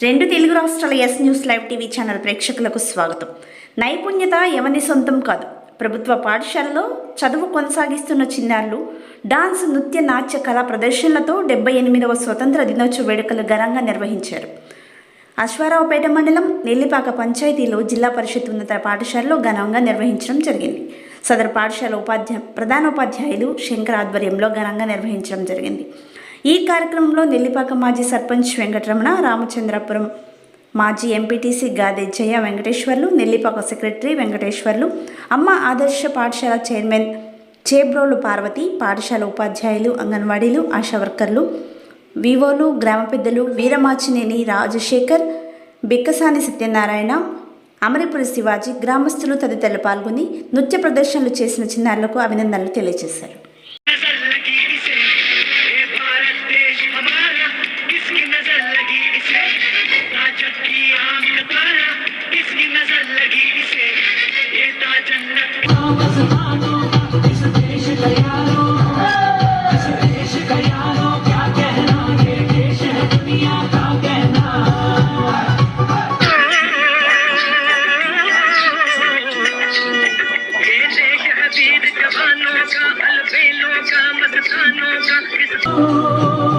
రెండు తెలుగు రాష్ట్రాల yes news live TV channel ప్రేక్షకులకు స్వాగతం. నైపుణ్యత ఎవరి సొంతం కాదు. ప్రభుత్వ పాఠశాలలో చదువు కొనసాగిస్తున్న చిన్నారులు డాన్స్, నృత్య, నాట్య కళా ప్రదర్శనలతో 78వ స్వతంత్ర దినోత్సవ వేడుకలు ఘనంగా నిర్వహించారు. అశ్వారావుపేట మండలం నెల్లిపాక పంచాయతీలో జిల్లా పరిషత్ ఉన్నత పాఠశాలలో ఘనంగా నిర్వహించడం జరిగింది. సదరు పాఠశాల ప్రధానోపాధ్యాయులు శంకర్ ఆధ్వర్యంలో ఘనంగా నిర్వహించడం జరిగింది. ఈ కార్యక్రమంలో నెల్లిపాక మాజీ సర్పంచ్ వెంకటరమణ, రామచంద్రపురం మాజీ ఎంపీటీసీ గాదే జయ వెంకటేశ్వర్లు, నెల్లిపాక సెక్రటరీ వెంకటేశ్వర్లు, అమ్మ ఆదర్శ పాఠశాల చైర్మన్ చేబ్రోలు పార్వతి, పాఠశాల ఉపాధ్యాయులు, అంగన్వాడీలు, ఆశా వర్కర్లు, వివోలు, గ్రామ పెద్దలు వీరమాచినేని రాజశేఖర్, బిక్కసాని సత్యనారాయణ, అమరిపురి శివాజీ, గ్రామస్తులు తదితరులు పాల్గొని నృత్య ప్రదర్శనలు చేసిన చిన్నారులకు అభినందనలు తెలియజేశారు. Oh